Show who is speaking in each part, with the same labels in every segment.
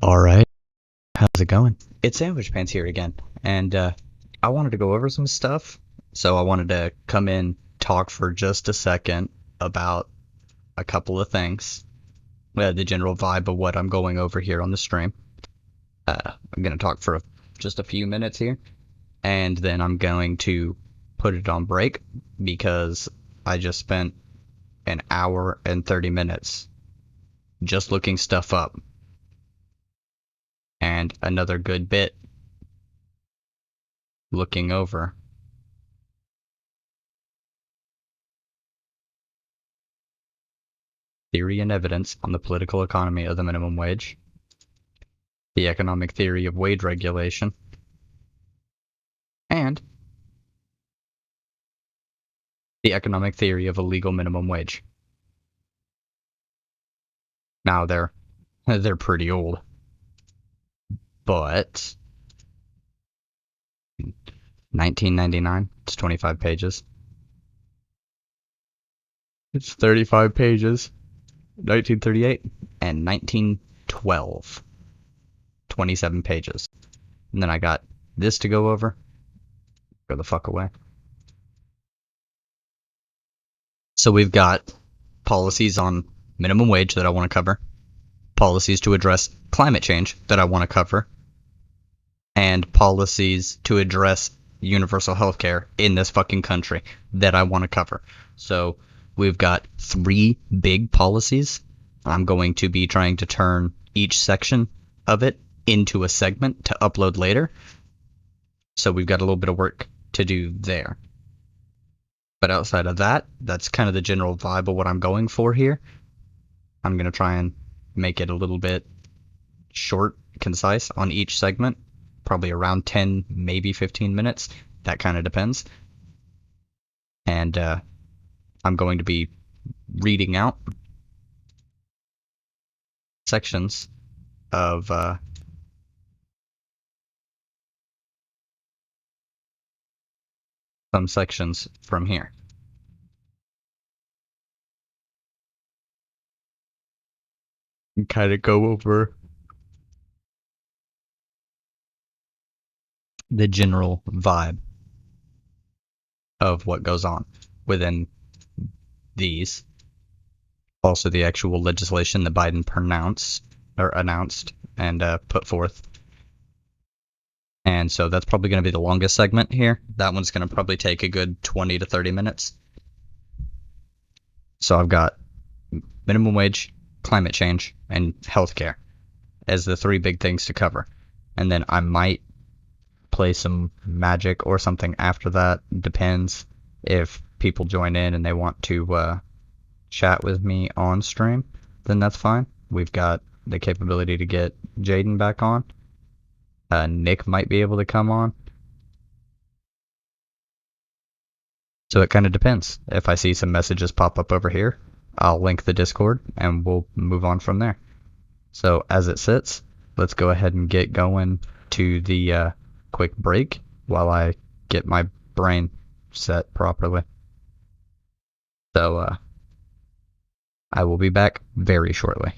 Speaker 1: All right, how's it going? It's Sandwhichpants here again, and I wanted to go over some stuff, so I wanted to come in, talk for just a second about a couple of things, the general vibe of what I'm going over here on the stream. I'm gonna talk for just a few minutes here, and then I'm going to put it on break because I just spent an hour and 30 minutes just looking stuff up, and another good bit looking over theory and evidence on the political economy of the minimum wage, the economic theory of wage regulation, and the economic theory of a legal minimum wage. Now they're pretty old, but 1999, it's 25 pages. It's 35 pages. 1938 and 1912, 27 pages. And then I got this to go over. Go the fuck away. So we've got policies on minimum wage that I want to cover, policies to address climate change that I want to cover, and policies to address universal health care in this fucking country that I want to cover. So we've got 3 big policies. I'm going to be trying to turn each section of it into a segment to upload later. So we've got a little bit of work to do there. But outside of that, that's kind of the general vibe of what I'm going for here. I'm going to try and make it a little bit short, concise on each segment. Probably around 10, maybe 15 minutes. That kind of depends. And I'm going to be reading out sections of some sections from here. And kind of go over the general vibe of what goes on within these. Also the actual legislation that Biden announced and put forth. And so that's probably going to be the longest segment here. That one's going to probably take a good 20 to 30 minutes. So I've got minimum wage, climate change, and healthcare as the 3 big things to cover. And then I might play some magic or something after that. Depends if people join in and they want to chat with me on stream, then that's fine. We've got the capability to get Jaden back on. Nick might be able to come on. So it kind of depends. If I see some messages pop up over here, I'll link the Discord and we'll move on from there. So as it sits, let's go ahead and get going to the quick break while I get my brain set properly. So I will be back very shortly.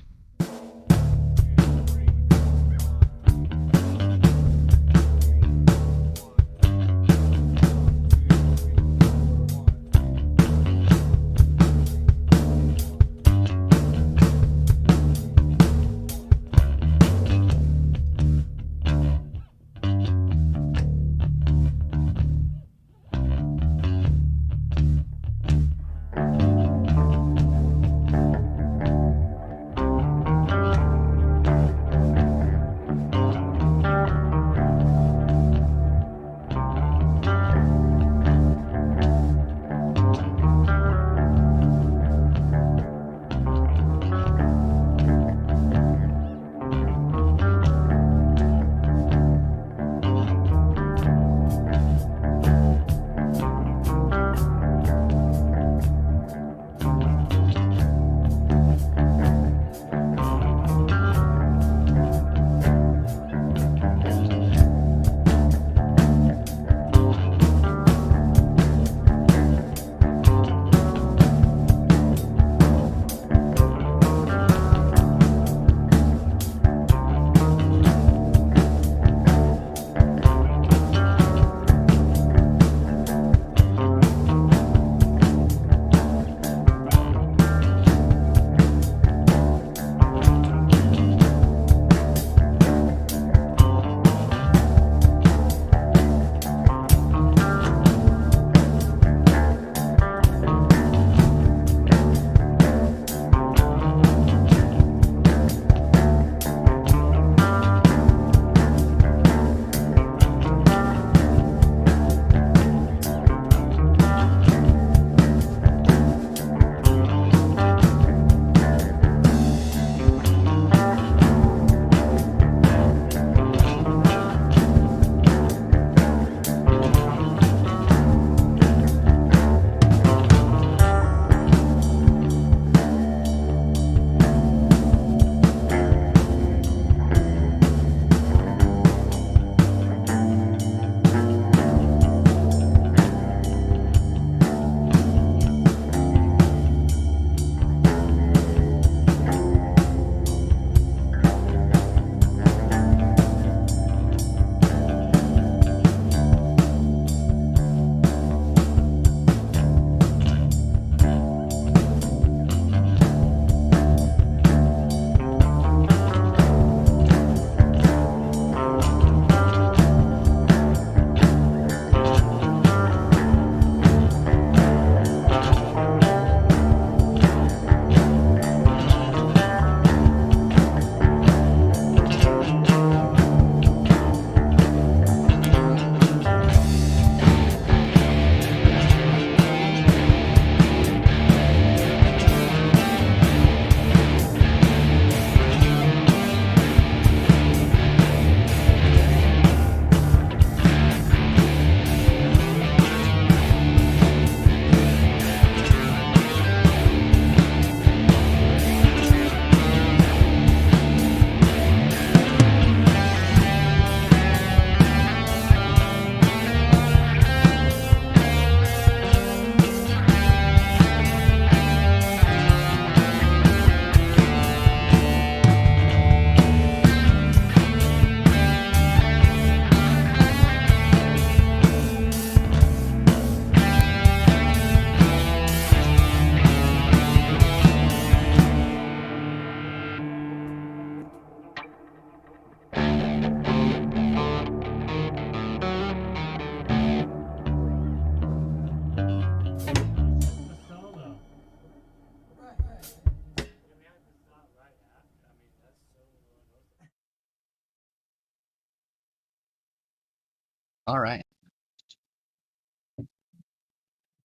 Speaker 1: All right.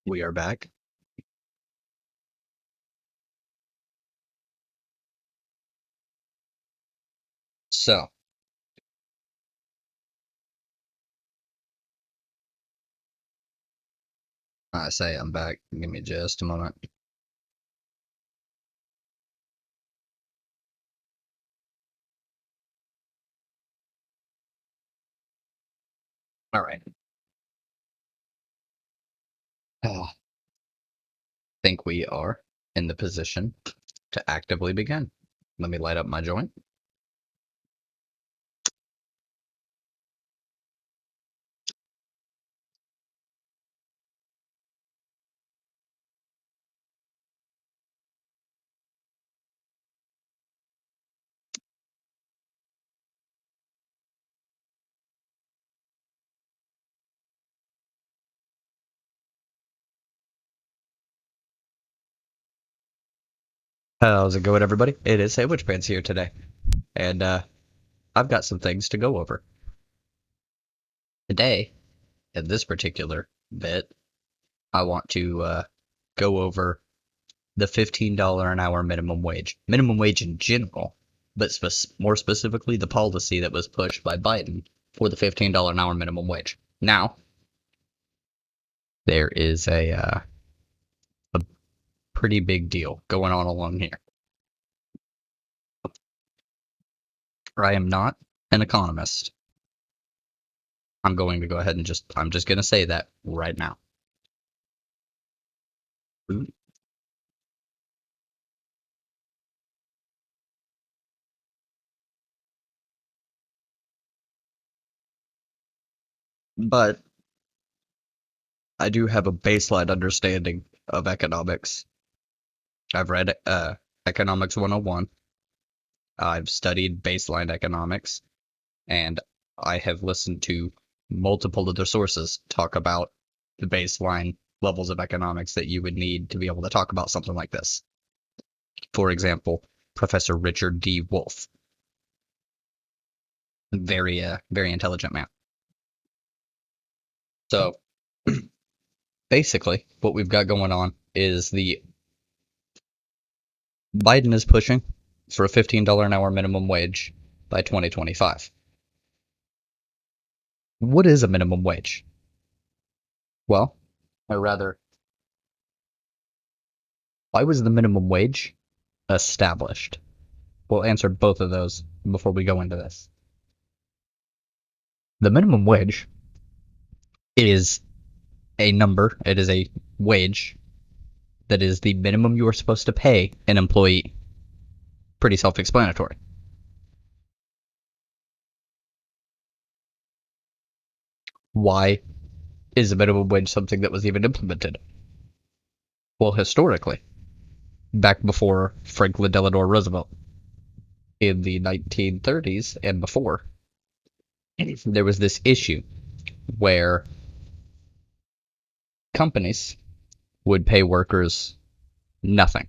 Speaker 1: We are back. So, I say I'm back. Give me just a moment. All right. I think we are in the position to actively begin. Let me light up my joint. How's it going, everybody? It is Sandwhichpants here today, and I've got some things to go over. Today, in this particular bit, I want to go over the $15 an hour minimum wage in general, but more specifically the policy that was pushed by Biden for the $15 an hour minimum wage. Now, there is a pretty big deal going on along here. I am not an economist. I'm going to go ahead and I'm just going to say that right now. But I do have a baseline understanding of economics. I've read Economics 101. I've studied baseline economics, and I have listened to multiple other sources talk about the baseline levels of economics that you would need to be able to talk about something like this. For example, Professor Richard D. Wolff. Very intelligent man. So, basically, what we've got going on is the Biden is pushing for a $15 an hour minimum wage by 2025. What is a minimum wage? Well, or rather, why was the minimum wage established? We'll answer both of those before we go into this. The minimum wage is a number, it is a wage that is the minimum you are supposed to pay an employee. Pretty self-explanatory. Why is the minimum wage something that was even implemented? Well, historically, back before Franklin Delano Roosevelt, in the 1930s and before, there was this issue where companies would pay workers nothing.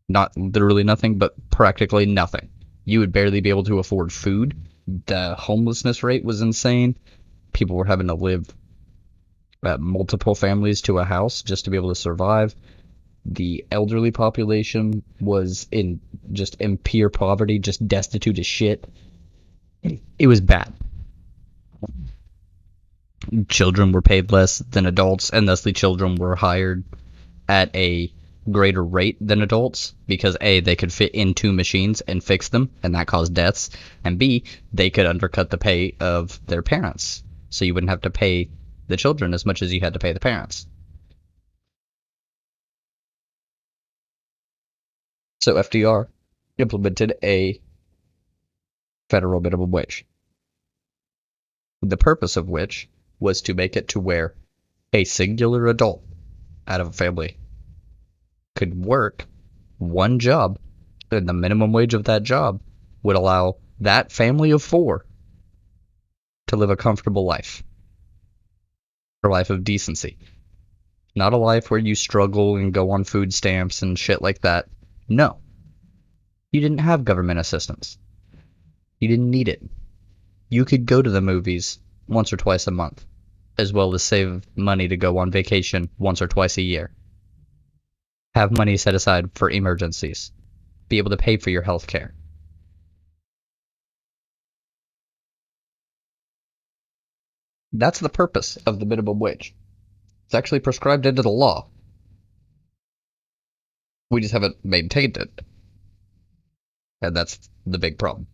Speaker 1: Not literally nothing, but practically nothing. You would barely be able to afford food. The homelessness rate was insane. People were having to live multiple families to a house just to be able to survive. The elderly population was in pure poverty, just destitute as shit. It was bad. Children were paid less than adults, and thusly children were hired at a greater rate than adults because A, they could fit into machines and fix them, and that caused deaths, and B, they could undercut the pay of their parents, so you wouldn't have to pay the children as much as you had to pay the parents. So FDR implemented a federal minimum wage, the purpose of which was to make it to where a singular adult out of a family could work one job, and the minimum wage of that job would allow that family of four to live a comfortable life, a life of decency. Not a life where you struggle and go on food stamps and shit like that. No. You didn't have government assistance. You didn't need it. You could go to the movies once or twice a month, as well as save money to go on vacation once or twice a year. Have money set aside for emergencies. Be able to pay for your health care. That's the purpose of the minimum wage. It's actually prescribed into the law. We just haven't maintained it. And that's the big problem.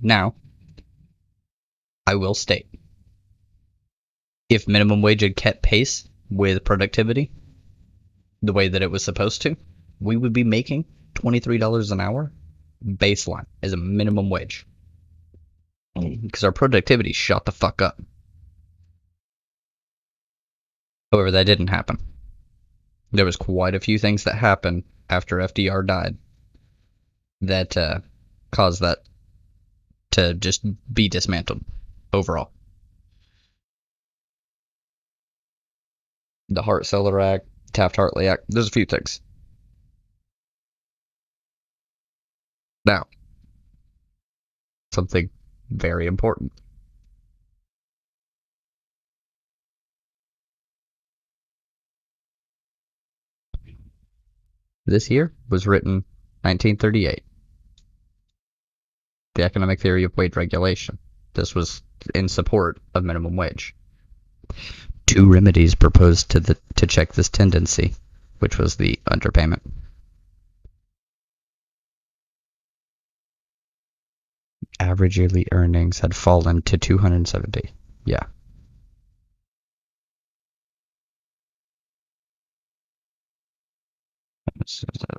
Speaker 1: Now, I will state, if minimum wage had kept pace with productivity the way that it was supposed to, we would be making $23 an hour baseline as a minimum wage. Because our productivity shot the fuck up. However, that didn't happen. There was quite a few things that happened after FDR died that caused that to just be dismantled overall. The Hart-Celler Act, Taft-Hartley Act, there's a few things. Now, something very important. This year was written 1938. The Economic Theory of Wage Regulation. This was in support of minimum wage. 2 remedies proposed to check this tendency, which was the underpayment. Average yearly earnings had fallen to 270. Yeah.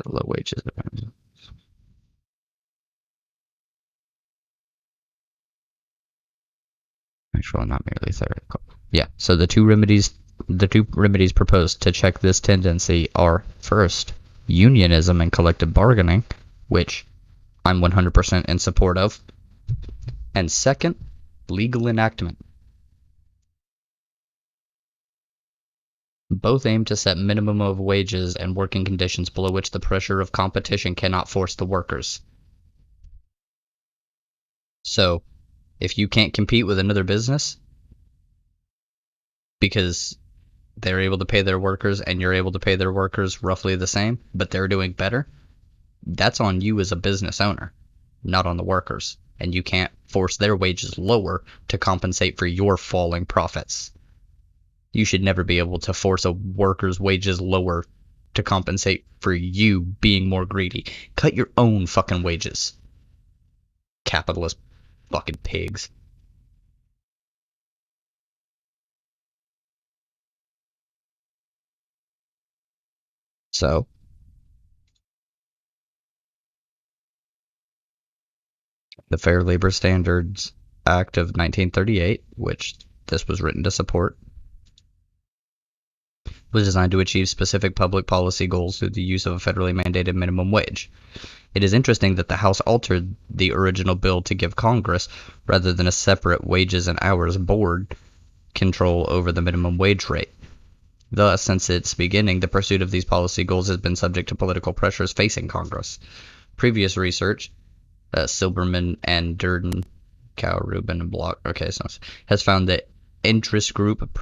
Speaker 1: Low wages. Actually, not merely theoretical. Yeah. So the two remedies proposed to check this tendency are, first, unionism and collective bargaining, which I'm 100% in support of, and second, legal enactment. Both aim to set minimum of wages and working conditions below which the pressure of competition cannot force the workers. So, if you can't compete with another business because they're able to pay their workers and you're able to pay their workers roughly the same, but they're doing better, that's on you as a business owner, not on the workers. And you can't force their wages lower to compensate for your falling profits. You should never be able to force a worker's wages lower to compensate for you being more greedy. Cut your own fucking wages. Capitalist fucking pigs. So, the Fair Labor Standards Act of 1938, which this was written to support, was designed to achieve specific public policy goals through the use of a federally mandated minimum wage. It is interesting that the House altered the original bill to give Congress, rather than a separate wages and hours board, control over the minimum wage rate. Thus, since its beginning, the pursuit of these policy goals has been subject to political pressures facing Congress. Previous research, Silberman and Durden, Cow, Rubin, and Block, has found that interest group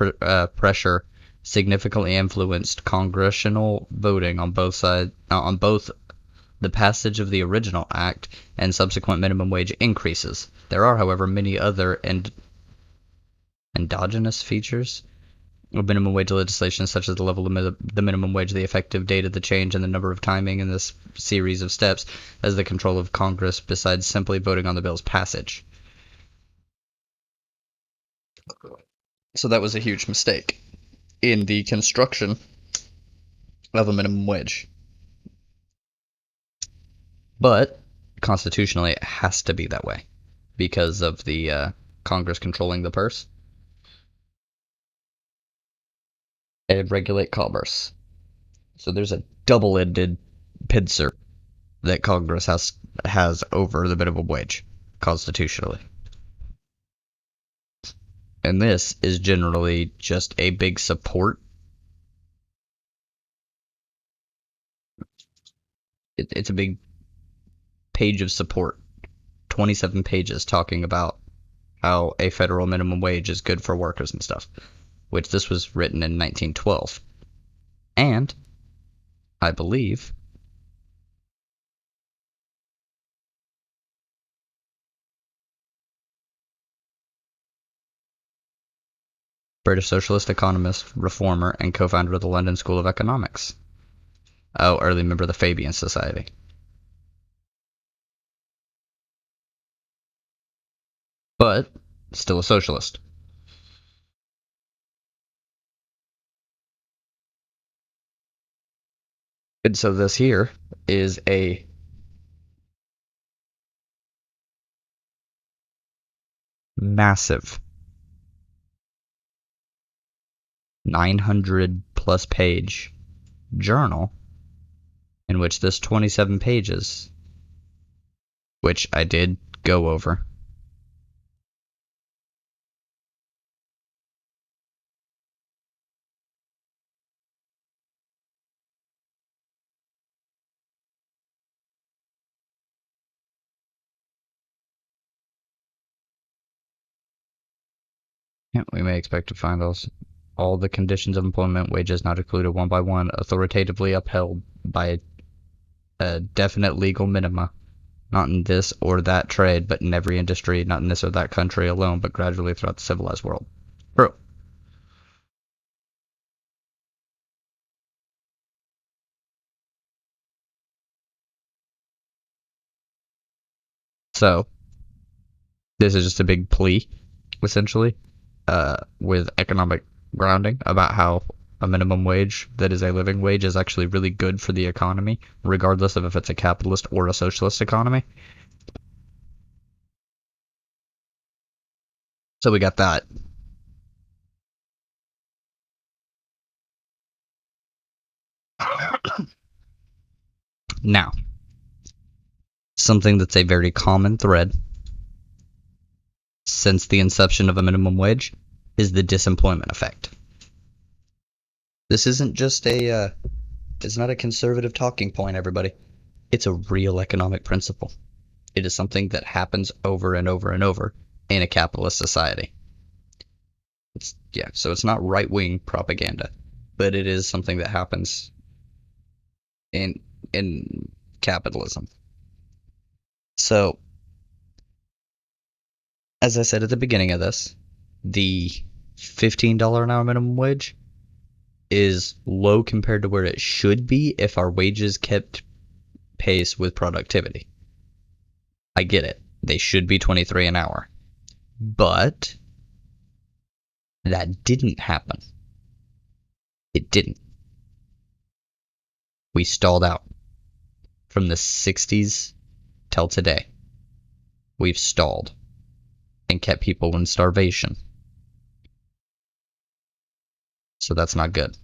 Speaker 1: pressure significantly influenced congressional voting on both the passage of the original act and subsequent minimum wage increases. There are, however, many other endogenous features of minimum wage legislation, such as the level of the minimum wage, the effective date of the change, and the number of timing in this series of steps, as the control of Congress besides simply voting on the bill's passage. So that was a huge mistake in the construction of a minimum wage. But constitutionally, it has to be that way because of the Congress controlling the purse and regulate commerce. So there's a double-ended pincer that Congress has over the minimum wage constitutionally. And this is generally just a big support. It's a big page of support 27 pages talking about how a federal minimum wage is good for workers and stuff, which this was written in 1912. And I believe British socialist economist, reformer, and co-founder of the London School of Economics. Oh, early member of the Fabian Society. But still a socialist. And so this here is a massive 900 plus page journal in which this 27 pages, which I did go over, yeah, we may expect to find all the conditions of employment, wages not included one by one, authoritatively upheld by a definite legal minima, not in this or that trade, but in every industry, not in this or that country alone, but gradually throughout the civilized world. True. So, this is just a big plea, essentially, with economic grounding about how a minimum wage that is a living wage is actually really good for the economy, regardless of if it's a capitalist or a socialist economy. So we got that. Now, something that's a very common thread since the inception of a minimum wage is the disemployment effect. This isn't just it's not a conservative talking point, everybody. It's a real economic principle. It is something that happens over and over and over in a capitalist society. So it's not right-wing propaganda, but it is something that happens in capitalism. So, as I said at the beginning of this, the $15 an hour minimum wage is low compared to where it should be if our wages kept pace with productivity. I get it. They should be 23 an hour. But that didn't happen. It didn't. We stalled out. From the 60s till today, we've stalled and kept people in starvation. So that's not good.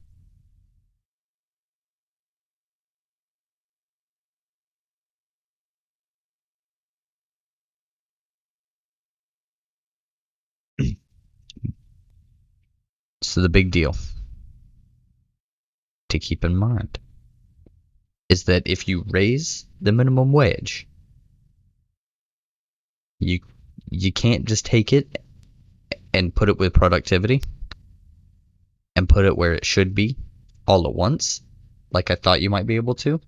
Speaker 1: So the big deal to keep in mind is that if you raise the minimum wage, you can't just take it and put it with productivity and put it where it should be all at once, like I thought you might be able to.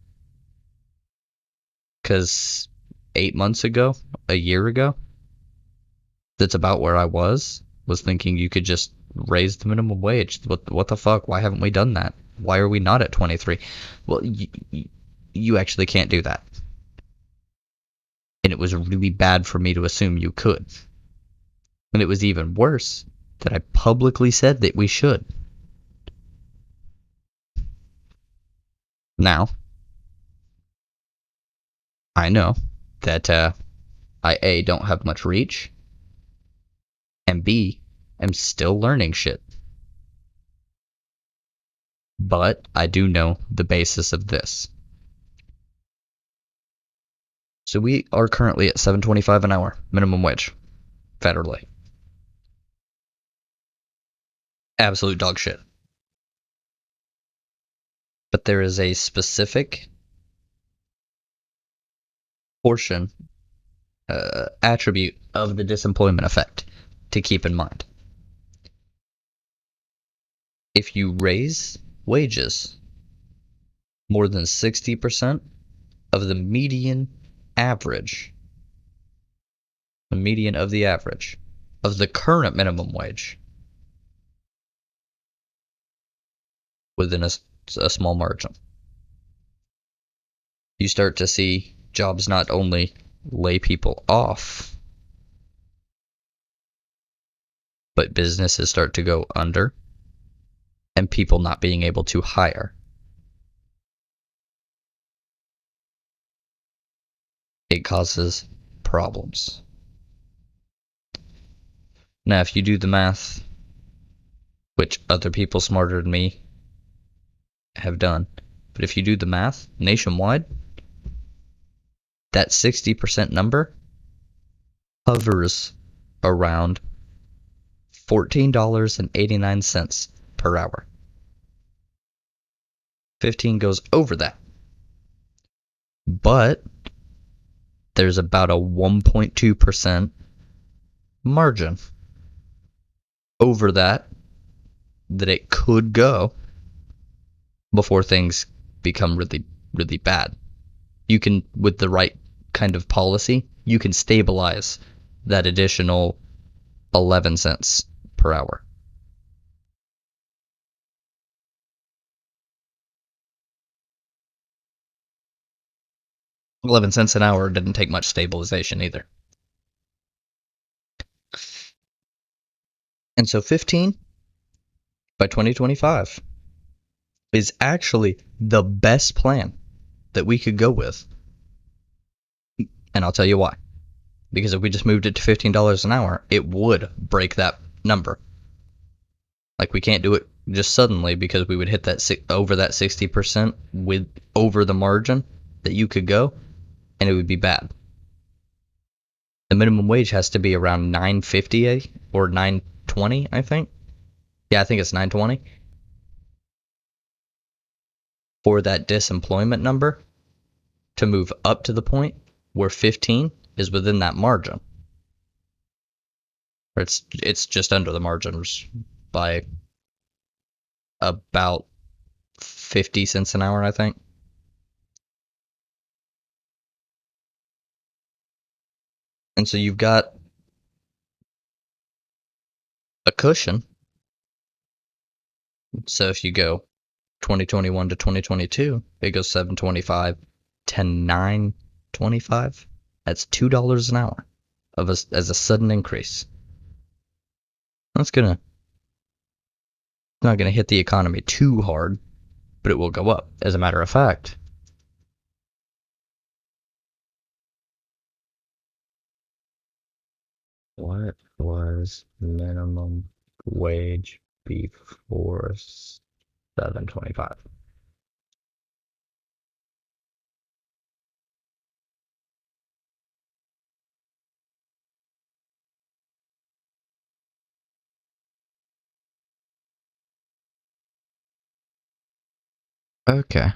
Speaker 1: Because 8 months ago, a year ago, that's about where I was thinking you could just raise the minimum wage. What the fuck? Why haven't we done that? Why are we not at 23? Well, you actually can't do that. And it was really bad for me to assume you could. And it was even worse that I publicly said that we should. Now, I know that I A, don't have much reach, and B, am still learning shit. But I do know the basis of this. So we are currently at $7.25 an hour minimum wage, federally. Absolute dog shit. But there is a specific portion attribute of the disemployment effect to keep in mind. If you raise wages more than 60% of the median average, the median of the average of the current minimum wage within a small margin, you start to see jobs not only lay people off, but businesses start to go under and people not being able to hire. It causes problems. Now, if you do the math, which other people smarter than me have done, but if you do the math nationwide, that 60% number hovers around $14.89 per hour. 15 goes over that. But there's about a 1.2% margin over that it could go before things become really, really bad. You can, with the right kind of policy, you can stabilize that additional 11 cents per hour. $0.11 an hour didn't take much stabilization either. And so 15 by 2025 is actually the best plan that we could go with. And I'll tell you why. Because if we just moved it to $15 an hour, it would break that number. Like, we can't do it just suddenly because we would hit that over that 60% with over the margin that you could go, and it would be bad. The minimum wage has to be around $9.50 or $9.20, I think. Yeah, I think it's $9.20 for that disemployment number to move up to the point where 15 is within that margin. Or it's just under the margins by about 50 cents an hour, I think. And so you've got a cushion. So if you go 2021 to 2022, it goes $7.25 to $9.25. That's $2 an hour as a sudden increase. That's not gonna hit the economy too hard, but it will go up. As a matter of fact, what was minimum wage before $7.25? Okay.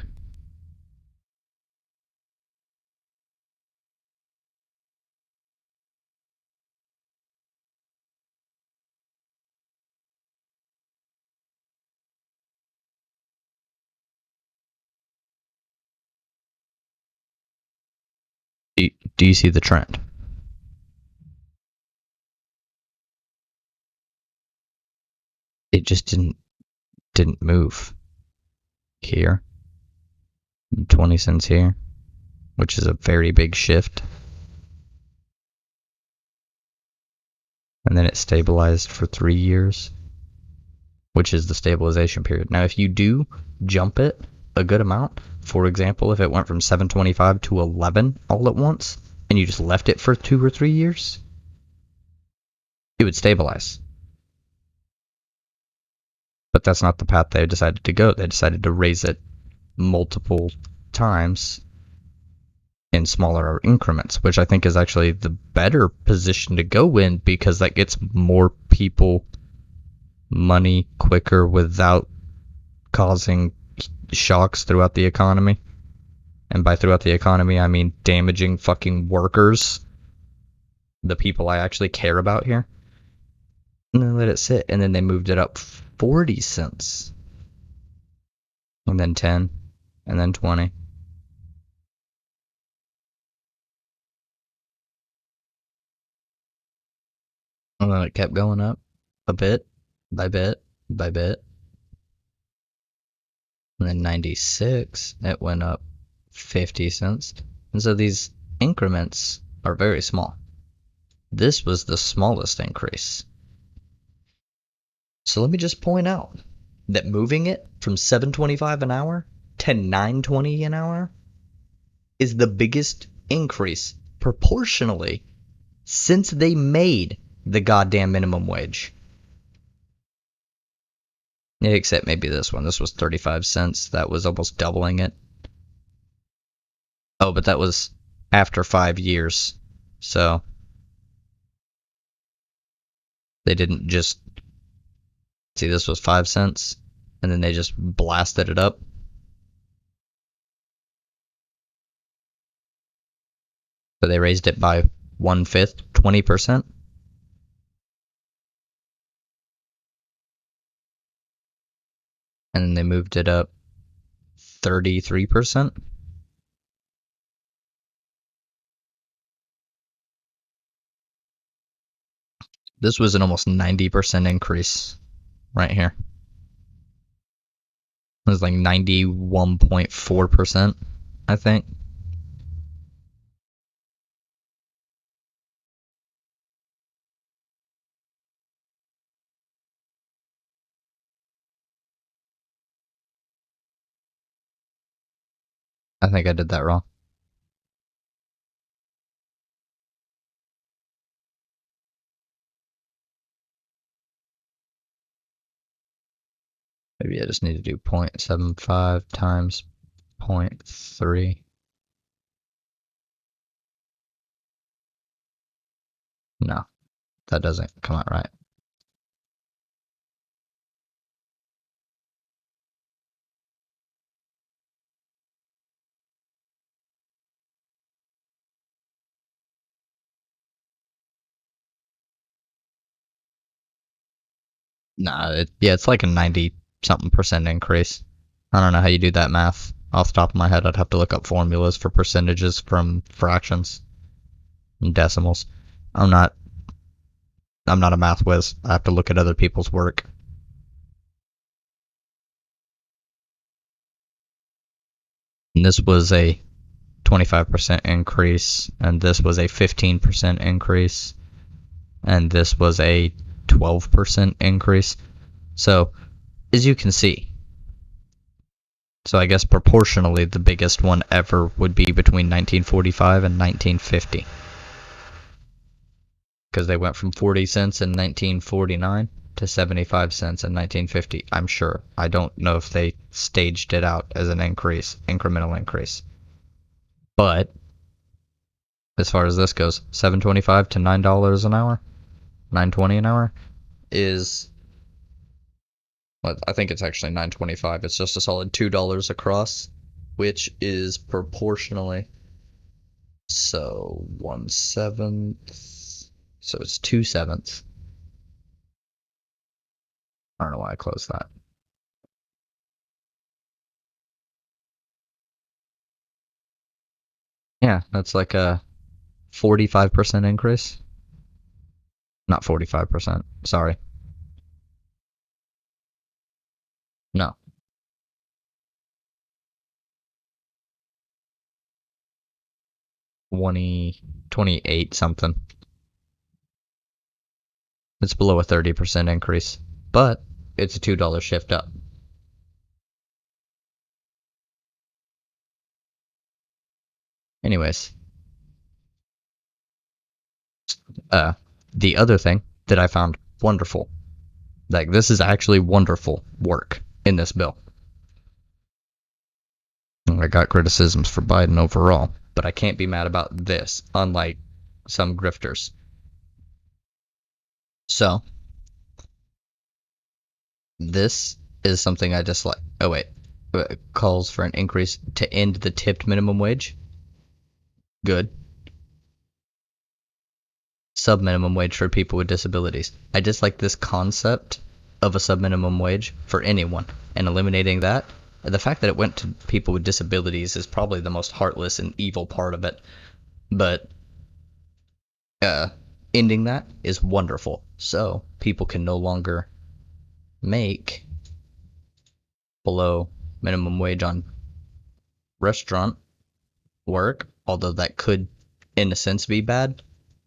Speaker 1: Do you see the trend? It just didn't move. Here, 20 cents here, which is a very big shift. And then it stabilized for 3 years, which is the stabilization period. Now, if you do jump it a good amount, for example, if it went from 7.25 to 11 all at once, and you just left it for 2 or 3 years, it would stabilize. But that's not the path they decided to go. They decided to raise it multiple times in smaller increments, which I think is actually the better position to go in, because that gets more people money quicker without causing shocks throughout the economy. And by throughout the economy, I mean damaging fucking workers the people I actually care about here. And then let it sit, and then they moved it up 40 cents. And then 10, and then 20. And then it kept going up a bit by bit by bit. And then 96, it went up 50 cents. And so these increments are very small. This was the smallest increase. So let me just point out that moving it from $7.25 an hour to $9.20 an hour is the biggest increase proportionally since they made the goddamn minimum wage. Except maybe this one. This was 35 cents. That was almost doubling it. Oh, but that was after 5 years. So they didn't just... See, this was 5 cents, and then they just blasted it up. So they raised it by 1/5, 20%. And then they moved it up 33%. This was an almost 90% increase right here. It was like 91.4%, I think. I think I did that wrong. Maybe I just need to do 0.75 times 0.3. No, that doesn't come out right. Nah, it's like a 90-something% increase. I don't know how you do that math. Off the top of my head, I'd have to look up formulas for percentages from fractions and decimals. I'm not a math whiz. I have to look at other people's work. And this was a 25% increase, and this was a 15% increase, and this was a 12% increase. So, as you can see, so I guess proportionally the biggest one ever would be between 1945 and 1950. Because they went from 40 cents in 1949 to 75 cents in 1950, I'm sure. I don't know if they staged it out as an increase, incremental increase. But as far as this goes, $7.25 to $9 an hour, $9.20 an hour is, well, I think it's actually $9.25. It's just a solid $2 across, which is proportionally, so 1/7, so it's 2/7. I don't know why I closed that. Yeah, that's like a 45% increase. Not 45%, sorry. No. 28 something. It's below a 30% increase, but it's a $2 shift up. Anyways, the other thing that I found wonderful, like this is actually wonderful work in this bill. I got criticisms for Biden overall, but I can't be mad about this, unlike some grifters. So, this is something I dislike. Oh wait, calls for an increase to end the tipped minimum wage. Good. sub-minimum wage for people with disabilities. I dislike this concept of a sub-minimum wage for anyone, and eliminating that. The fact that it went to people with disabilities is probably the most heartless and evil part of it, but ending that is wonderful. So people can no longer make below minimum wage on restaurant work, although that could, in a sense, be bad,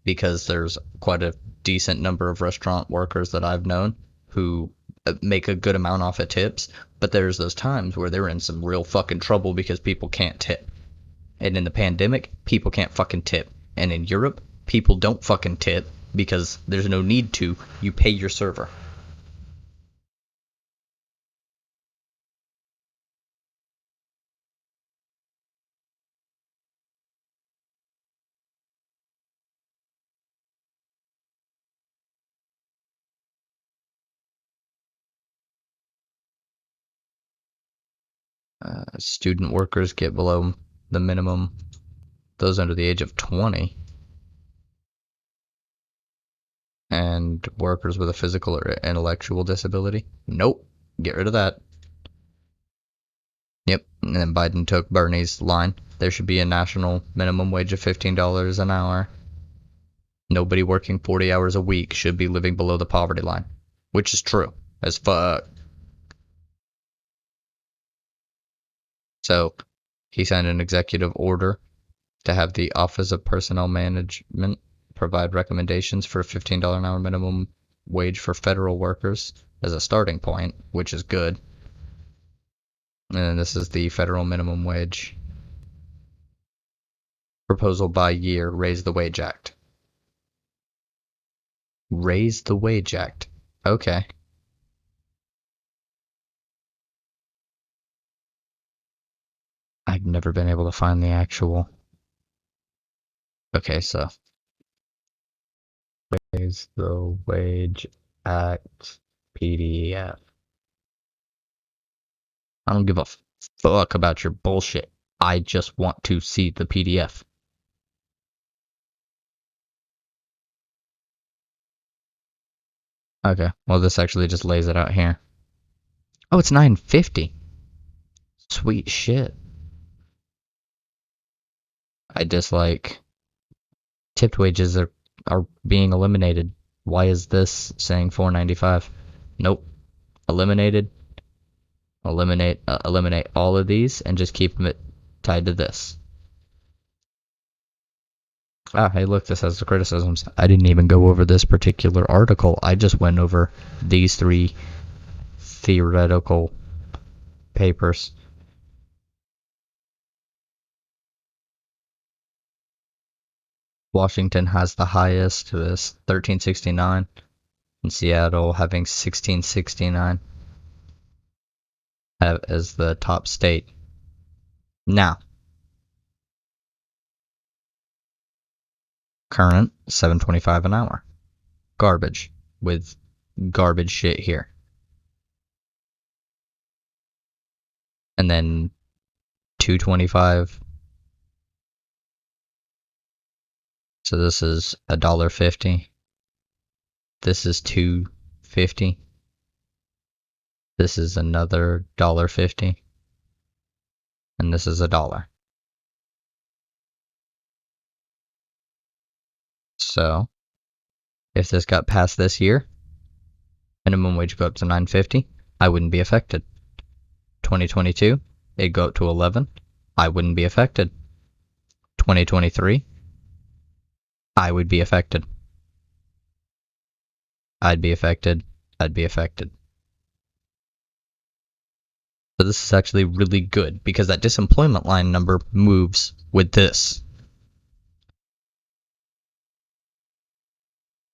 Speaker 1: because there's quite a decent number of restaurant workers that I've known who make a good amount off of tips, but there's those times where they're in some real fucking trouble because people can't tip. And in the pandemic, people can't fucking tip. And in Europe, people don't fucking tip because there's no need to. You pay your server. Student workers get below the minimum. Those under the age of 20. And workers with a physical or intellectual disability. Nope. Get rid of that. Yep. And then Biden took Bernie's line. There should be a national minimum wage of $15 an hour. Nobody working 40 hours a week should be living below the poverty line. Which is true as fuck. So, he signed an executive order to have the Office of Personnel Management provide recommendations for a $15 an hour minimum wage for federal workers as a starting point, which is good. And this is the federal minimum wage proposal by year, Raise the Wage Act. Raise the Wage Act. Okay. I've never been able to find the actual. Okay, so Raise the Wage Act PDF. I don't give a fuck about your bullshit. I just want to see the PDF. Okay, well this actually just lays it out here. Oh, it's $9.50. Sweet shit. I dislike tipped wages are being eliminated. Why is this saying $4.95? Nope. Eliminated. Eliminate all of these and just keep them tied to this. Ah, hey look, this has the criticisms. I didn't even go over this particular article. I just went over these 3 theoretical papers. Washington has the highest, is 1369, and Seattle having 1669 as the top state. Now, current $7.25 an hour. Garbage with garbage shit here. And then $2.25. So this is $1.50. This is $2.50. This is another $1.50. And this is $1. So if this got passed this year, minimum wage go up to $9.50, I wouldn't be affected. 2022, it'd go up to $11, I wouldn't be affected. 2023, I would be affected. I'd be affected. I'd be affected. So this is actually really good because that disemployment line number moves with this.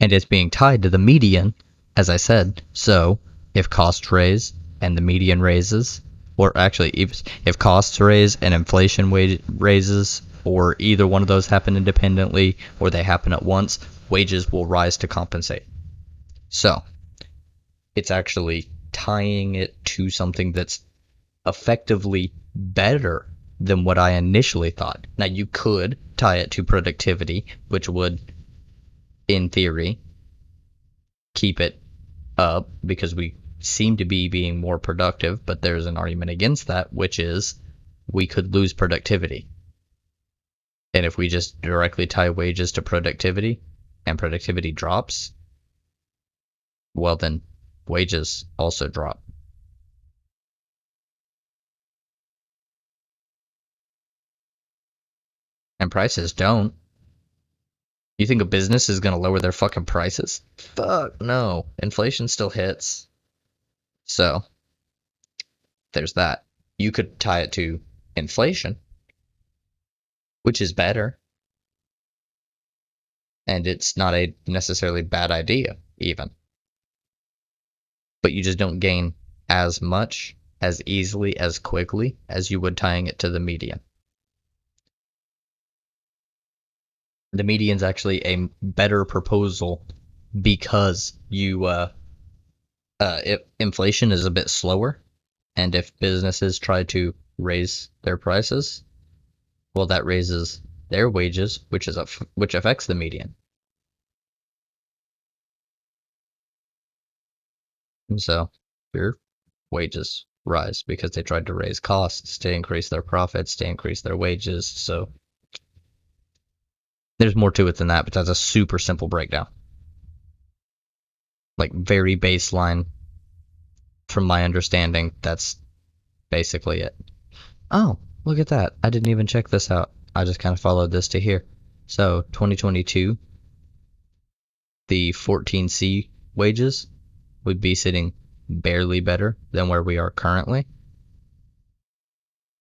Speaker 1: And it's being tied to the median, as I said. So if costs raise and the median raises, or actually if costs raise and inflation raises, or either one of those happen independently or they happen at once, wages will rise to compensate. So it's actually tying it to something that's effectively better than what I initially thought. Now you could tie it to productivity, which would in theory, keep it up because we seem to be being more productive, but there's an argument against that, which is we could lose productivity. And if we just directly tie wages to productivity and productivity drops, well, then wages also drop. And prices don't. You think a business is going to lower their fucking prices? Fuck no. Inflation still hits. So, there's that. You could tie it to inflation, which is better. And it's not a necessarily bad idea, even. But you just don't gain as much, as easily, as quickly as you would tying it to the median. The median's actually a better proposal because if inflation is a bit slower, and if businesses try to raise their prices, well, that raises their wages, which affects the median. And so your wages rise because they tried to raise costs to increase their profits, to increase their wages. So there's more to it than that, but that's a super simple breakdown. Like, very baseline, from my understanding, that's basically it. Oh, look at that. I didn't even check this out. I just kind of followed this to here. So 2022, the 14C wages would be sitting barely better than where we are currently.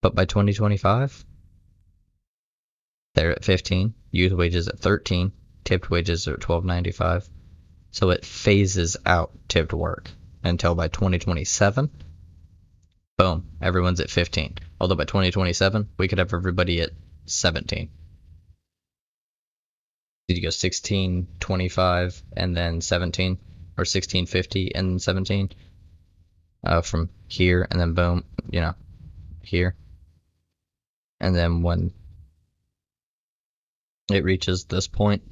Speaker 1: But by 2025, they're at 15, youth wages at 13, tipped wages are at $12.95. So it phases out tipped work until by 2027, boom, everyone's at 15. Although by 2027, we could have everybody at 17. Did you go 16, 25, and then 17? Or 1650 and 17? From here, and then boom, here. And then when it reaches this point,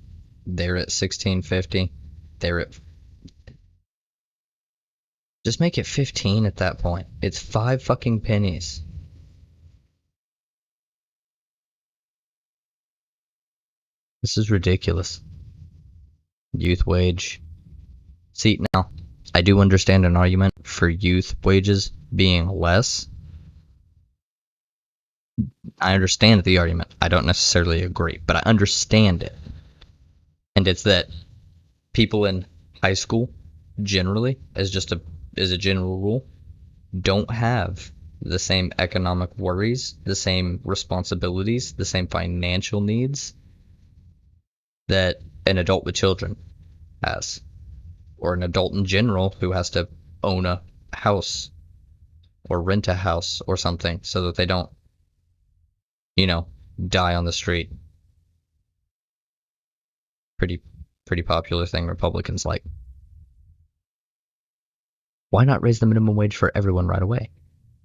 Speaker 1: they're at 1650. They're at... Just make it 15 at that point. It's 5 fucking pennies. This is ridiculous. Youth wage. See, now, I do understand an argument for youth wages being less. I understand the argument. I don't necessarily agree, but I understand it. And it's that people in high school, generally, as a general rule, don't have the same economic worries, the same responsibilities, the same financial needs that an adult with children has, or an adult in general who has to own a house or rent a house or something so that they don't, die on the street. Pretty popular thing Republicans like. Why not raise the minimum wage for everyone right away?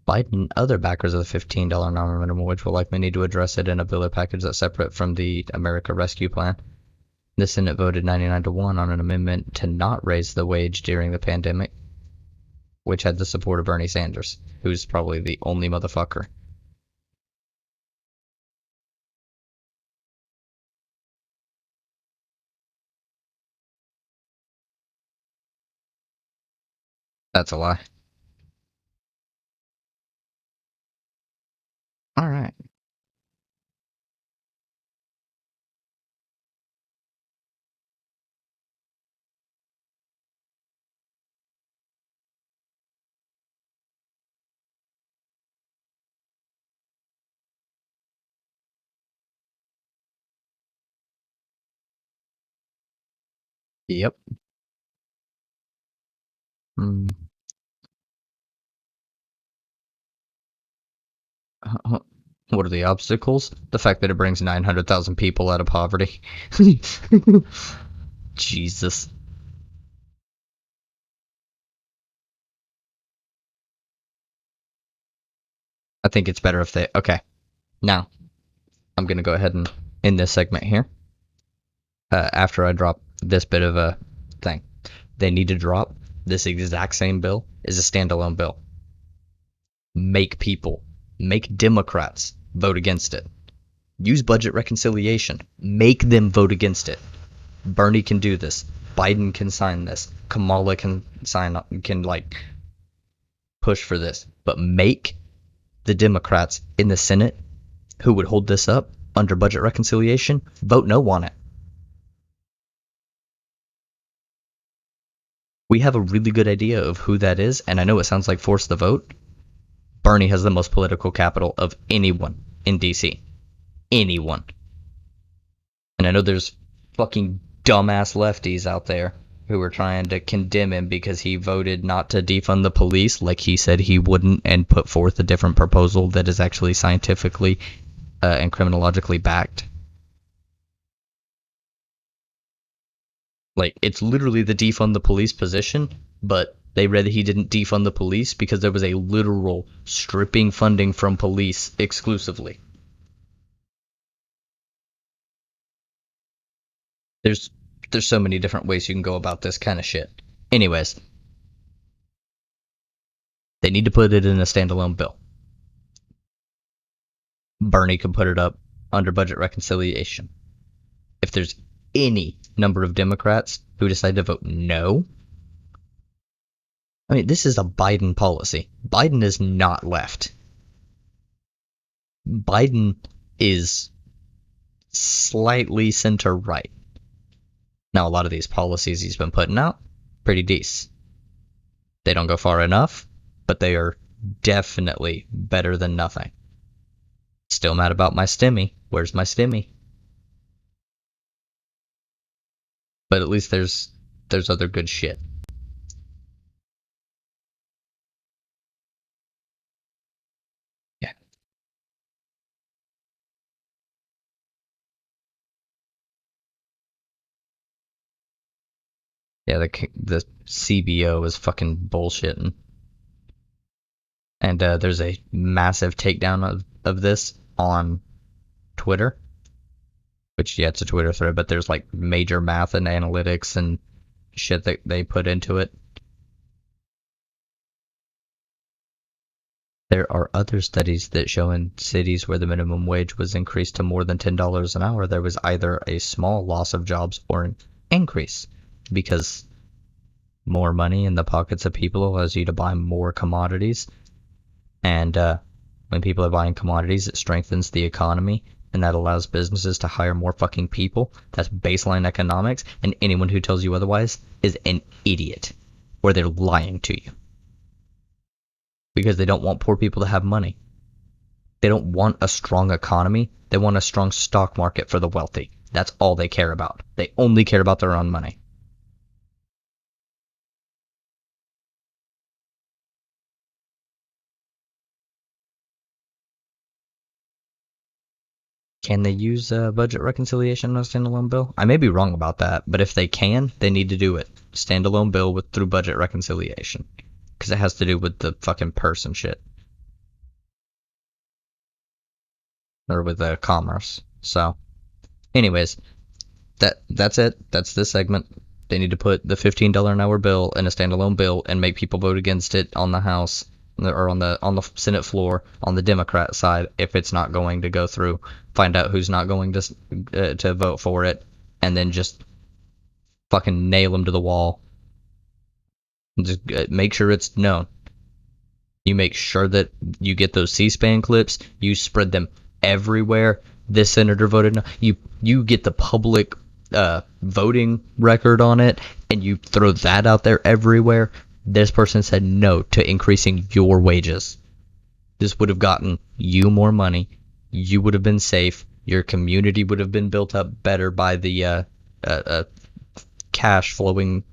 Speaker 1: Biden and other backers of the $15 non-minimum wage will likely need to address it in a bill or package that's separate from the America Rescue Plan. The Senate voted 99-1 on an amendment to not raise the wage during the pandemic, which had the support of Bernie Sanders, who's probably the only motherfucker. That's a lie. All right. Yep. What are the obstacles? The fact that it brings 900,000 people out of poverty. Jesus. I think it's better if they... Okay. Now, I'm going to go ahead and end this segment here. After I drop this bit of a thing. They need to drop this exact same bill as a standalone bill. Make Democrats vote against it. Use budget reconciliation. Make them vote against it. Bernie can do this. Biden can sign this. Kamala can push for this. But make the Democrats in the Senate who would hold this up under budget reconciliation vote no on it. We have a really good idea of who that is, and I know it sounds like force the vote. Bernie has the most political capital of anyone in DC. Anyone. And I know there's fucking dumbass lefties out there who are trying to condemn him because he voted not to defund the police like he said he wouldn't, and put forth a different proposal that is actually scientifically and criminologically backed. Like, it's literally the defund the police position, but they read that he didn't defund the police because there was a literal stripping funding from police exclusively. There's so many different ways you can go about this kind of shit. Anyways, they need to put it in a standalone bill. Bernie can put it up under budget reconciliation. If there's any number of Democrats who decide to vote no, I mean, this is a Biden policy. Biden is not left. Biden is slightly center-right. Now, a lot of these policies he's been putting out, pretty decent. They don't go far enough, but they are definitely better than nothing. Still mad about my stimmy. Where's my stimmy? But at least there's other good shit. Yeah. Yeah, the CBO is fucking bullshitting. And there's a massive takedown of this on Twitter. Which, yeah, it's a Twitter thread, but there's like major math and analytics and shit that they put into it. There are other studies that show in cities where the minimum wage was increased to more than $10 an hour, there was either a small loss of jobs or an increase, because more money in the pockets of people allows you to buy more commodities, and when people are buying commodities, it strengthens the economy, and that allows businesses to hire more fucking people. That's baseline economics, and anyone who tells you otherwise is an idiot, or they're lying to you. Because they don't want poor people to have money. They don't want a strong economy. They want a strong stock market for the wealthy. That's all they care about. They only care about their own money. Can they use budget reconciliation on a standalone bill? I may be wrong about that, but if they can, they need to do it. Standalone bill through budget reconciliation. Because it has to do with the fucking purse and shit. Or with the commerce. So, anyways, that's it. That's this segment. They need to put the $15 an hour bill in a standalone bill and make people vote against it on the House or on the Senate floor on the Democrat side if it's not going to go through. Find out who's not going to vote for it, and then just fucking nail them to the wall. Just make sure it's known. You make sure that you get those C-SPAN clips. You spread them everywhere. This senator voted no. You get the public voting record on it, and you throw that out there everywhere. This person said no to increasing your wages. This would have gotten you more money. You would have been safe. Your community would have been built up better by the cash flowing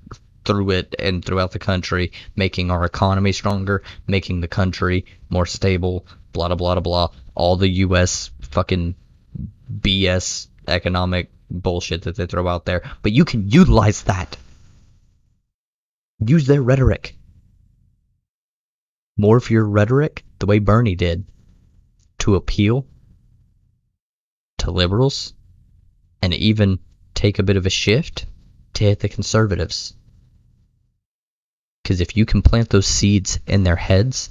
Speaker 1: through it and throughout the country, making our economy stronger, making the country more stable, blah, blah, blah, blah. All the U.S. fucking BS economic bullshit that they throw out there. But you can utilize that. Use their rhetoric. Morph your rhetoric the way Bernie did to appeal to liberals and even take a bit of a shift to hit the conservatives. Because if you can plant those seeds in their heads,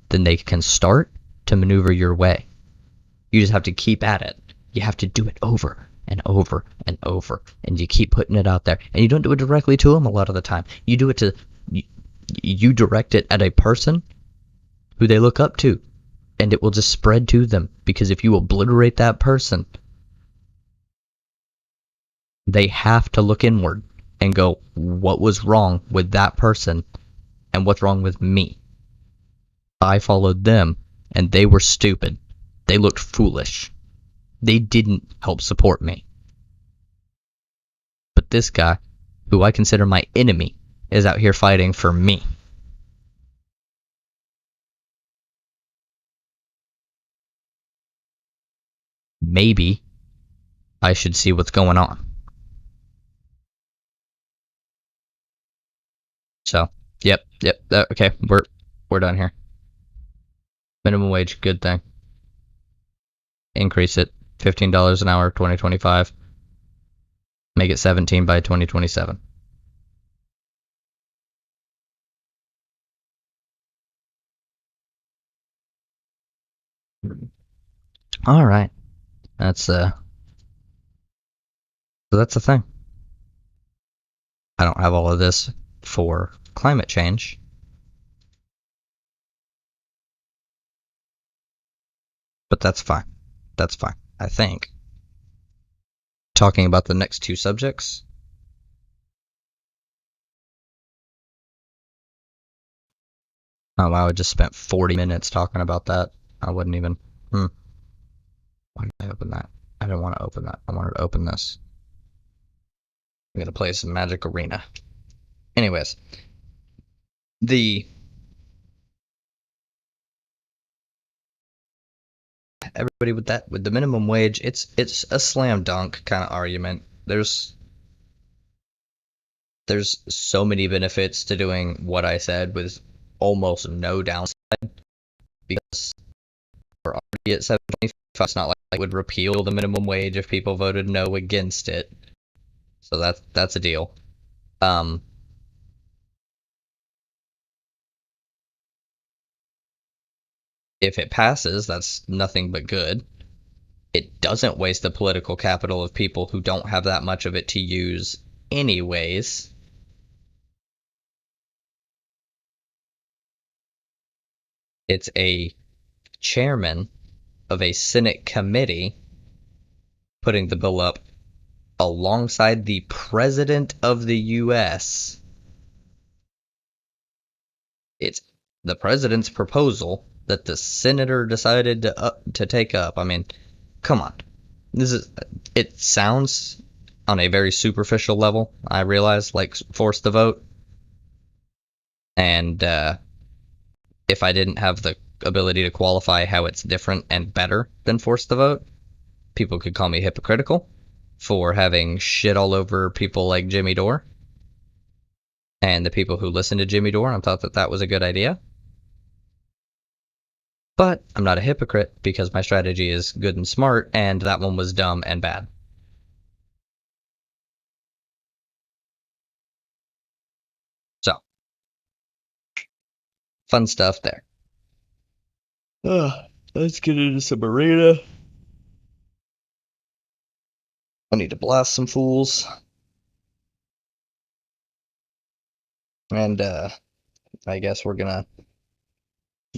Speaker 1: then they can start to maneuver your way. You just have to keep at it. You have to do it over and over and over, and you keep putting it out there. And you don't do it directly to them a lot of the time. You do it to, you direct it at a person who they look up to, and it will just spread to them. Because if you obliterate that person, they have to look inward and go, what was wrong with that person and what's wrong with me? I followed them and they were stupid. They looked foolish. They didn't help support me. But this guy, who I consider my enemy, is out here fighting for me. Maybe I should see what's going on. So, yep, okay, we're done here. Minimum wage, good thing. Increase it, $15 an hour, 2025. Make it 17 by 2027. All right, so that's the thing. I don't have all of this for climate change. But that's fine. That's fine, I think. Talking about the next two subjects. Oh wow, I just spent 40 minutes talking about that. I wouldn't even... Why did I open that? I didn't want to open that. I wanted to open this. I'm gonna play some Magic Arena. Anyways. Everybody with the minimum wage, it's a slam dunk kind of argument. There's so many benefits to doing what I said with almost no downside, because we're already at 725. It's not like I would repeal the minimum wage if people voted no against it. So that's a deal. If it passes, that's nothing but good. It doesn't waste the political capital of people who don't have that much of it to use anyways. It's a chairman of a Senate committee putting the bill up alongside the President of the U.S. It's the President's proposal that the senator decided to take up. I mean, come on. It sounds on a very superficial level, I realize, like force the vote. And if I didn't have the ability to qualify how it's different and better than force the vote, people could call me hypocritical for having shit all over people like Jimmy Dore and the people who listened to Jimmy Dore and thought that that was a good idea. But I'm not a hypocrite because my strategy is good and smart, and that one was dumb and bad. So, fun stuff there. Let's get into some arena. I need to blast some fools. And I guess we're gonna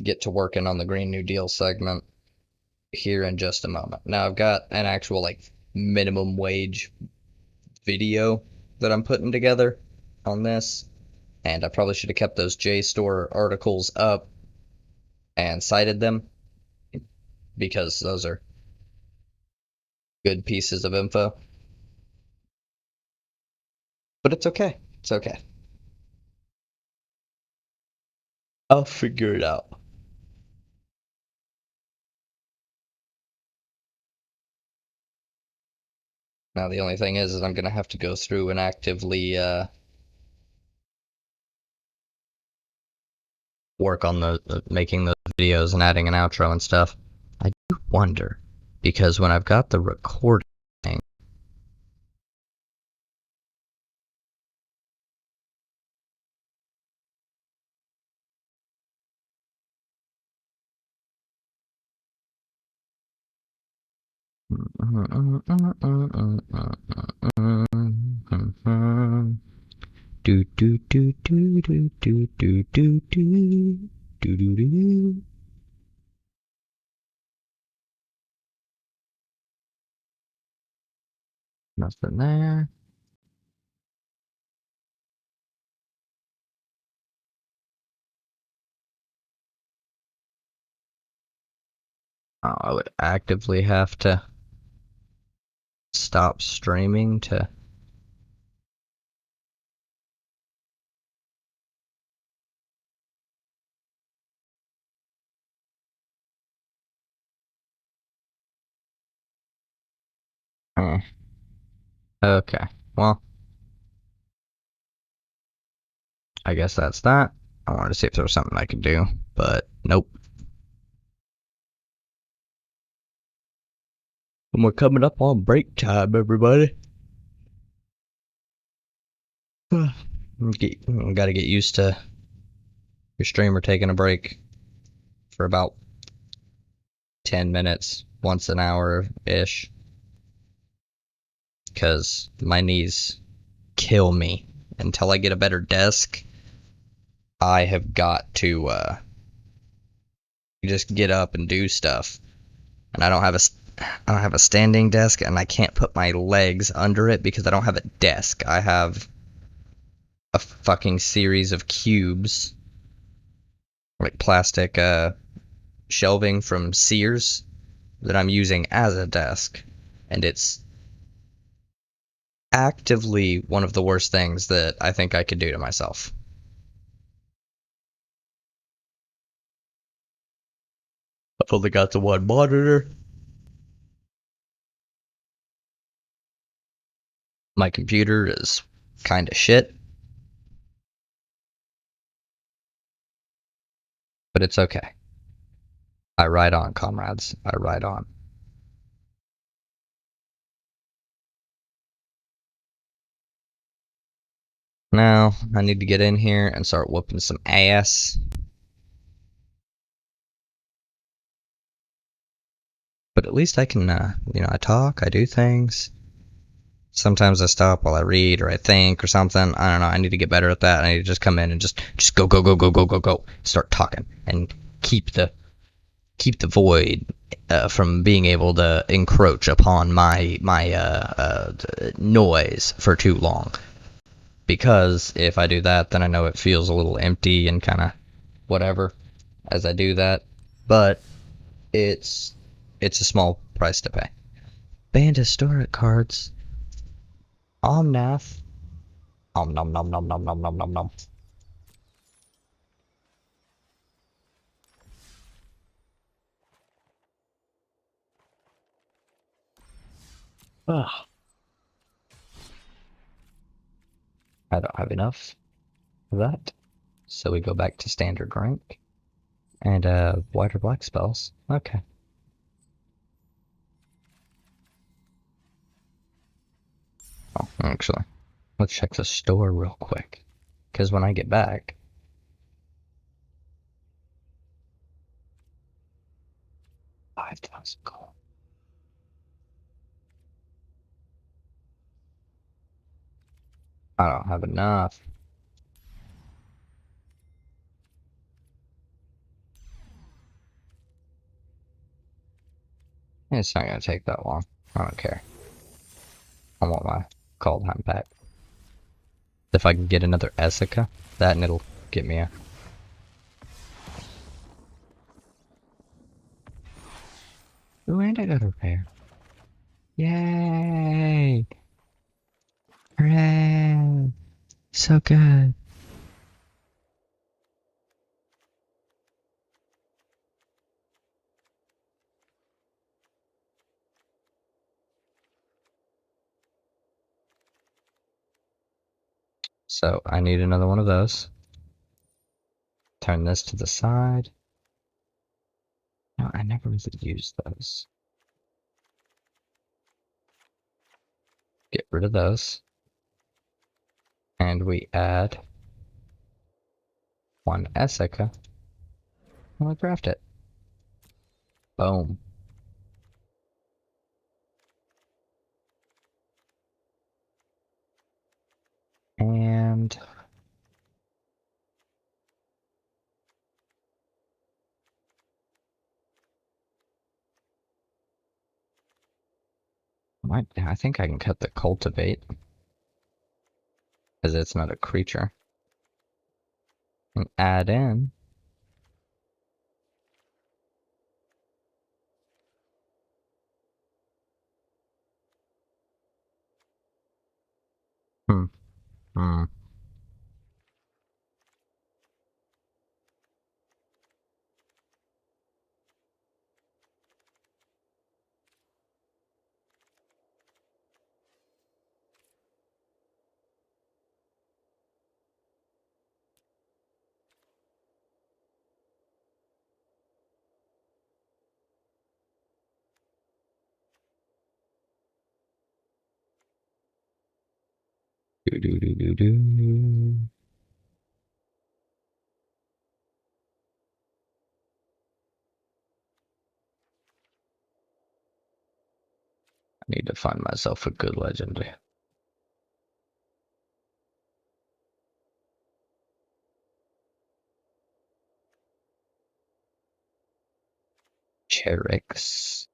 Speaker 1: get to working on the Green New Deal segment here in just a moment. Now I've got an actual like minimum wage video that I'm putting together on this, and I probably should have kept those JSTOR articles up and cited them because those are good pieces of info. But it's okay. It's okay. I'll figure it out. Now the only thing is I'm gonna have to go through and actively work on the making those videos and adding an outro and stuff. I do wonder, because when I've got the recording Do do do do do do do do do do do do. Nothing there. Oh, I would actively have to stop streaming to. Okay, well, I guess that's that. I wanted to see if there was something I could do, but nope. And we're coming up on break time, everybody. Gotta get used to your streamer taking a break for about 10 minutes, once an hour-ish. Because my knees kill me. Until I get a better desk, I have got to just get up and do stuff. And I don't have a standing desk, and I can't put my legs under it because I don't have a desk. I have a fucking series of cubes, like plastic shelving from Sears, that I'm using as a desk, and it's actively one of the worst things that I think I could do to myself. I've only got the one monitor. My computer is kind of shit, but it's okay. I ride on, comrades. I ride on. Now, I need to get in here and start whooping some ass. But at least I can, I talk, I do things. Sometimes I stop while I read or I think or something. I don't know. I need to get better at that. I need to just come in and just go, go, go, go, go, go, go. Start talking and keep the void from being able to encroach upon my noise for too long. Because if I do that, then I know it feels a little empty and kind of whatever as I do that. But it's a small price to pay. Banned historic cards. Omnath. Om nom nom nom nom nom nom nom nom. Ugh. I don't have enough of that. So we go back to standard rank. And white or black spells. Okay. Oh, actually, let's check the store real quick. Because when I get back, 5,000 gold. I don't have enough. It's not gonna take that long. I don't care. I want my Kaldheim pack. If I can get another Essica, that and it'll get me a... Ooh, and I got a rare. Yay! Hooray! So good. So I need another one of those. Turn this to the side. No, I never really used those. Get rid of those. And we add one Essica. And we craft it. Boom. And I think I can cut the cultivate because it's not a creature. And add in. Hmm. Hmm. Do do do do do. I need to find myself a good legend. Cherix.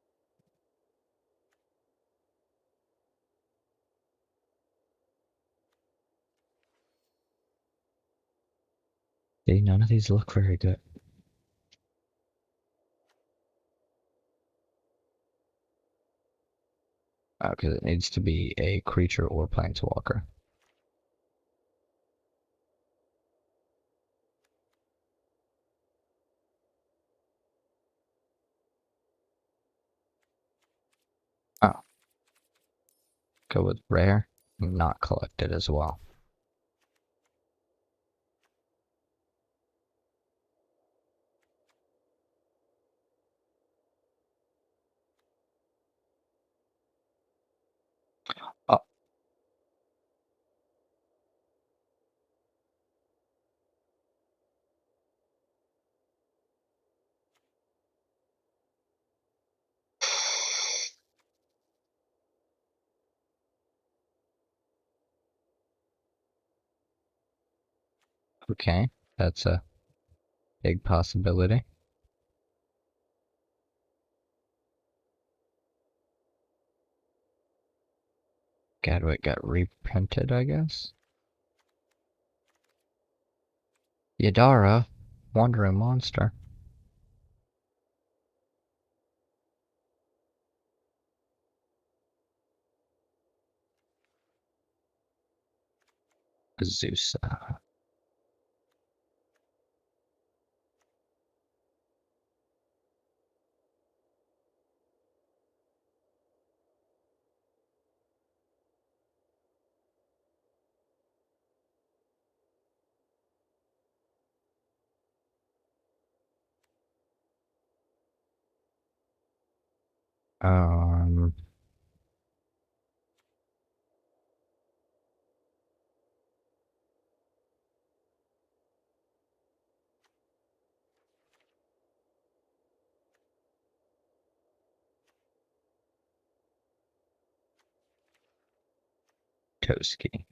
Speaker 1: See, none of these look very good. Because it needs to be a creature or planeswalker. Oh, go with rare, not collected as well. Oh, okay, that's a big possibility. Gadwick got reprinted, I guess. Yadara, Wandering Monster. Zeus. Um, Toski.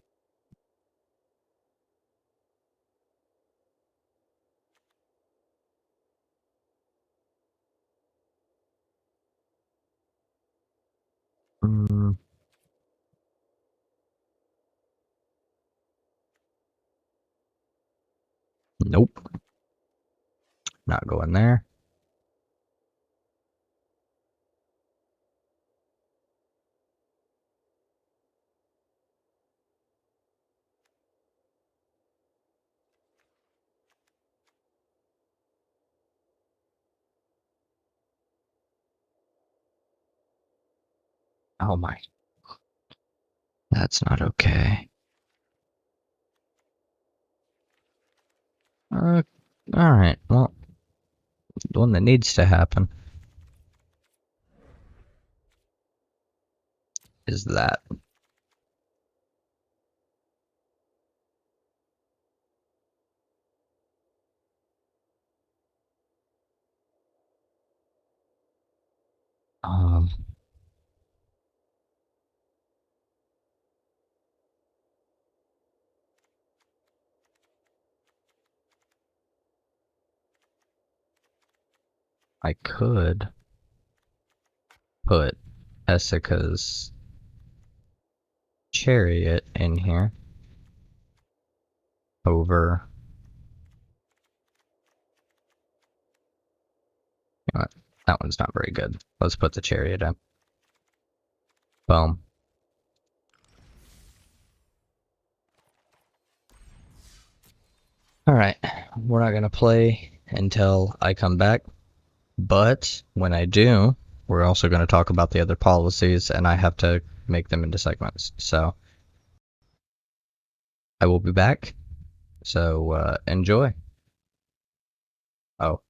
Speaker 1: Mm, nope, not going there. Oh my, that's not okay. Alright, well, the one that needs to happen is that. Um, I could put Essica's chariot in here over. You know what? That one's not very good. Let's put the chariot in. Boom. Alright, we're not gonna play until I come back, but when I do, we're also gonna talk about the other policies, and I have to make them into segments. So, I will be back, so enjoy. Oh.